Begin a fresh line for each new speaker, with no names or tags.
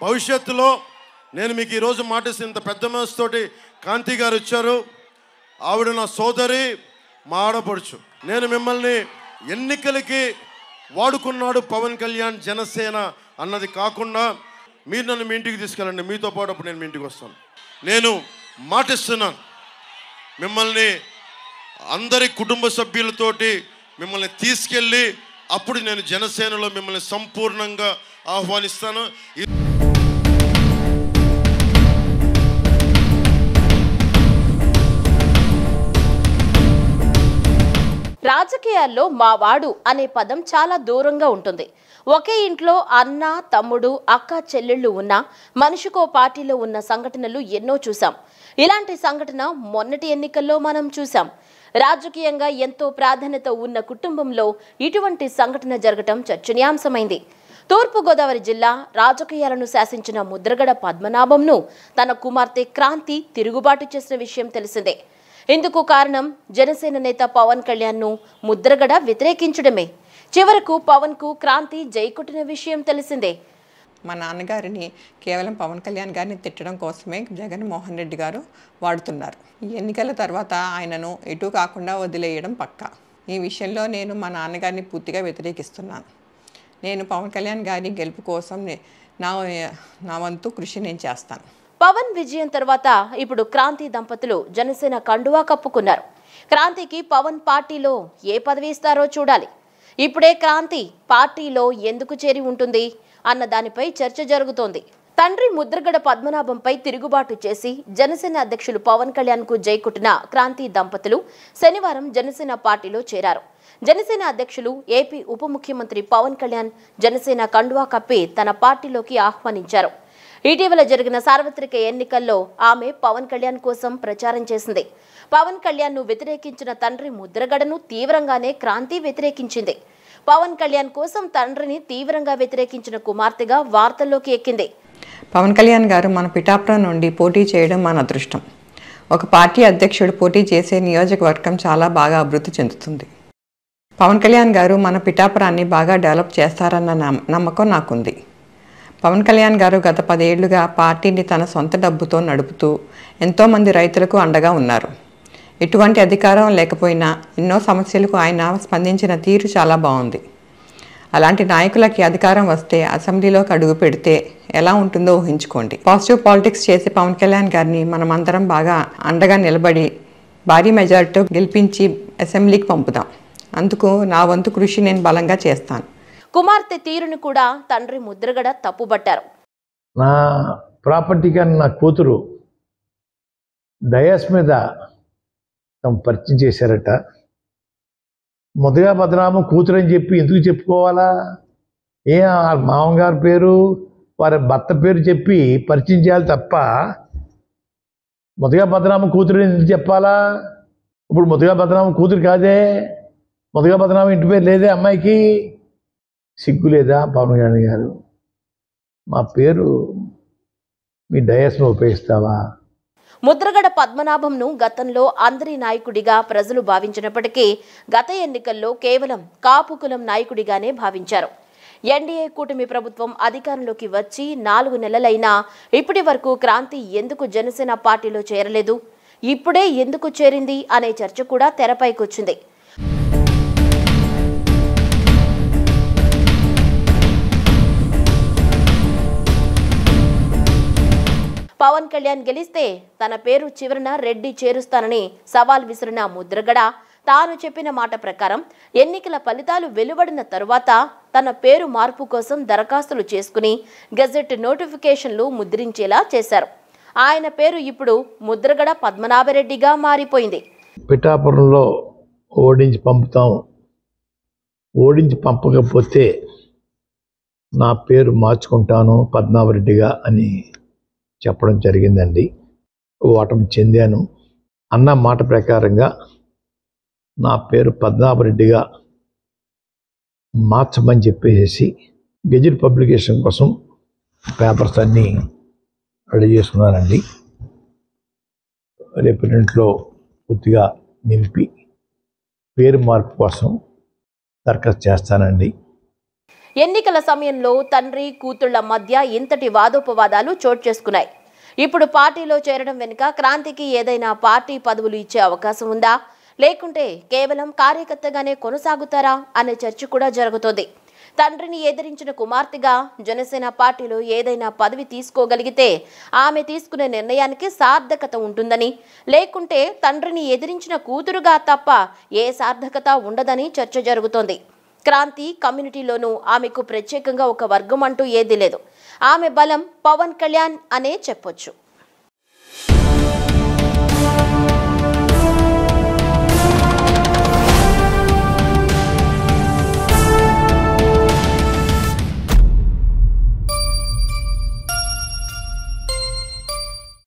భవిష్యత్తులో నేను మీకు ఈరోజు మాటిస్తే ఇంత పెద్ద మనసుతోటి కాంతి గారు వచ్చారు. ఆవిడ నా సోదరి, మా ఆడపడుచు. నేను మిమ్మల్ని ఎన్నికలకి వాడుకున్నాడు పవన్ కళ్యాణ్ జనసేన అన్నది కాకుండా మీరు నన్ను మీ ఇంటికి తీసుకెళ్ళండి, మీతో పాటు అప్పుడు నేను మీ ఇంటికి వస్తాను. నేను మాటిస్తున్నాను, మిమ్మల్ని అందరి కుటుంబ సభ్యులతోటి మిమ్మల్ని తీసుకెళ్ళి అప్పుడు నేను జనసేనలో మిమ్మల్ని సంపూర్ణంగా ఆహ్వానిస్తాను.
రాజకీయాల్లో మావాడు అనే పదం చాలా దూరంగా ఉంటుంది. ఒకే ఇంట్లో అన్న, తమ్ముడు, అక్క, చెల్లెళ్ళు ఉన్నా మనిషికో పార్టీలో ఉన్న సంఘటనలు ఎన్నో చూసాం. ఇలాంటి సంఘటన మొన్నటి ఎన్నికల్లో మనం చూసాం. రాజకీయంగా ఎంతో ప్రాధాన్యత ఉన్న కుటుంబంలో ఇటువంటి సంఘటన జరగటం చర్చనీయాంశమైంది. తూర్పుగోదావరి జిల్లా రాజకీయాలను శాసించిన ముద్రగడ పద్మనాభంను తన కుమార్తె క్రాంతి తిరుగుబాటు చేసిన విషయం తెలిసిందే. ఇందుకు కారణం జనసేన నేత పవన్ కళ్యాణ్ను ముద్రగడ వ్యతిరేకించడమే. చివరకు పవన్ కు క్రాంతి జైకొట్టిన విషయం తెలిసిందే.
మా నాన్నగారిని కేవలం పవన్ కళ్యాణ్ గారిని తిట్టడం కోసమే జగన్మోహన్ రెడ్డి గారు వాడుతున్నారు. ఈ ఎన్నికల తర్వాత ఆయనను ఎటు కాకుండా వదిలేయడం పక్కా. ఈ విషయంలో నేను మా నాన్నగారిని పూర్తిగా వ్యతిరేకిస్తున్నాను. నేను పవన్ కళ్యాణ్ గారి గెలుపు కోసం నా వంతు కృషి నేను చేస్తాను.
పవన్ విజయం తర్వాత ఇప్పుడు క్రాంతి దంపతులు జనసేన కండువా కప్పుకున్నారు. క్రాంతికి పవన్ పార్టీలో ఏ పదవి ఇస్తారో చూడాలి. ఇప్పుడే క్రాంతి పార్టీలో ఎందుకు చేరి ఉంటుంది అన్న దానిపై చర్చ జరుగుతోంది. తండ్రి ముద్రగడ పద్మనాభంపై తిరుగుబాటు చేసి జనసేన అధ్యక్షులు పవన్ కళ్యాణ్ కు జైకొట్టిన క్రాంతి దంపతులు శనివారం జనసేన పార్టీలో చేరారు. జనసేన అధ్యక్షులు ఏపీ ఉప ముఖ్యమంత్రి పవన్ కళ్యాణ్ జనసేన కండువా కప్పి తన పార్టీలోకి ఆహ్వానించారు. ఇటీవల జరిగిన సార్వత్రిక ఎన్నికల్లో ఆమె పవన్ కళ్యాణ్ కోసం ప్రచారం చేసింది. పవన్ కళ్యాణ్ ను వ్యతిరేకించిన తండ్రి ముద్రగడను తీవ్రంగానే క్రాంతి వ్యతిరేకించింది. పవన్ కళ్యాణ్ కోసం తండ్రిని తీవ్రంగా వ్యతిరేకించిన కుమార్తెగా వార్తల్లోకి ఎక్కింది.
పవన్ కళ్యాణ్ గారు మన పిఠాపురం నుండి పోటీ చేయడం మన అదృష్టం. ఒక పార్టీ అధ్యక్షుడు పోటీ చేసే నియోజకవర్గం చాలా బాగా అభివృద్ధి చెందుతుంది. పవన్ కళ్యాణ్ గారు మన పిఠాపురాన్ని బాగా డెవలప్ చేస్తారన్న నమ్మకం నాకుంది. పవన్ కళ్యాణ్ గారు గత 10 ఏళ్లుగా పార్టీని తన సొంత డబ్బుతో నడుపుతూ ఎంతోమంది రైతులకు అండగా ఉన్నారు. ఎటువంటి అధికారం లేకపోయినా ఎన్నో సమస్యలకు ఆయన స్పందించిన తీరు చాలా బాగుంది. అలాంటి నాయకులకి అధికారం వస్తే అసెంబ్లీలోకి అడుగు పెడితే ఎలా ఉంటుందో ఊహించుకోండి. పాజిటివ్ పాలిటిక్స్ చేసి పవన్ కళ్యాణ్ గారిని మనమందరం బాగా అండగా నిలబడి భారీ మెజారిటీతో గెలిపించి అసెంబ్లీకి పంపుదాం. అందుకు నా వంతు కృషి నేను బలంగా చేస్తాను.
కుమార్తె తీరును కూడా తండ్రి ముద్రగడ తప్పుబట్టారు.
నా ప్రాపర్టీ కానీ నా కూతురు డయాస్ మీద పరిచయం చేశారట. ముద్రగడ పద్మనాభం కూతురు అని చెప్పి ఎందుకు చెప్పుకోవాలా? మామగారి పేరు వారి భర్త పేరు చెప్పి పరిచయం చేయాలి తప్ప ముద్రగడ పద్మనాభం కూతురు ఎందుకు చెప్పాలా? ఇప్పుడు ముద్రగడ పద్మనాభం కూతురు కాదే, ముద్రగడ పద్మనాభం ఇంటి పేరు లేదే అమ్మాయికి. సిగ్గు లేదా పవన్ కళ్యాణ్ గారు? మా పేరు మీ డయాస్ను ఉపయోగిస్తావా?
ముద్రగడ పద్మనాభంను గతంలో అందరి నాయకుడిగా ప్రజలు భావించినప్పటికీ గత ఎన్నికల్లో కేవలం కాపు కులం నాయకుడిగానే భావించారు. ఎన్డీఏ కూటమి ప్రభుత్వం అధికారంలోకి వచ్చి 4 నెలలైనా ఇప్పటి వరకు క్రాంతి ఎందుకు జనసేన పార్టీలో చేరలేదు, ఇప్పుడే ఎందుకు చేరింది అనే చర్చ కూడా తెరపైకొచ్చింది. పవన్ కళ్యాణ్ గెలిస్తే తన పేరు చివరన రెడ్డి చేరుస్తానని సవాల్ విసిరిన ముద్రగడ తాను చెప్పిన మాట ప్రకారం ఎన్నికల ఫలితాలు వెలువడిన తరువాత తన పేరు మార్పు కోసం దరఖాస్తులు చేసుకుని గెజెట్ నోటిఫికేషన్లు ముద్రించేలా చేశారు. ఆయన పేరు ఇప్పుడు ముద్రగడ పద్మనాభరెడ్డిగా మారిపోయింది.
పిఠాపురంలో ఓడించి పంపుతాం, ఓడించి పంపకపోతే నా పేరు మార్చుకుంటాను పద్మనాభరెడ్డిగా అని చెప్పడం జరిగిందండి. ఓటమి చెందాను. అన్న మాట ప్రకారంగా నా పేరు పద్మనాభరెడ్డిగా మార్చమని చెప్పేసి గెజిట్ పబ్లికేషన్ కోసం పేపర్స్ అన్నీ రెడీ చేసుకున్నానండి. రేపు ఇంట్లో పూర్తిగా నింపి పేరు మార్పు కోసం దరఖాస్తు చేస్తానండి.
ఎన్నికల సమయంలో తండ్రి కూతుళ్ల మధ్య ఇంతటి వాదోపవాదాలు చోటు చేసుకున్నాయి. ఇప్పుడు పార్టీలో చేరడం వెనుక క్రాంతికి ఏదైనా పార్టీ పదవులు ఇచ్చే అవకాశం ఉందా, లేకుంటే కేవలం కార్యకర్తగానే కొనసాగుతారా అనే చర్చ కూడా జరుగుతోంది. తండ్రిని ఎదిరించిన కుమార్తెగా జనసేన పార్టీలో ఏదైనా పదవి తీసుకోగలిగితే ఆమె తీసుకునే నిర్ణయానికి సార్థకత ఉంటుందని, లేకుంటే తండ్రిని ఎదిరించిన కూతురుగా తప్ప ఏ సార్థకత ఉండదని చర్చ జరుగుతోంది. క్రాంతి కమ్యూనిటీలోనూ ఆమెకు ప్రత్యేకంగా ఒక వర్గం అంటూ ఏదీ లేదు. ఆమె బలం పవన్ కళ్యాణ్ అనే చెప్పొచ్చు.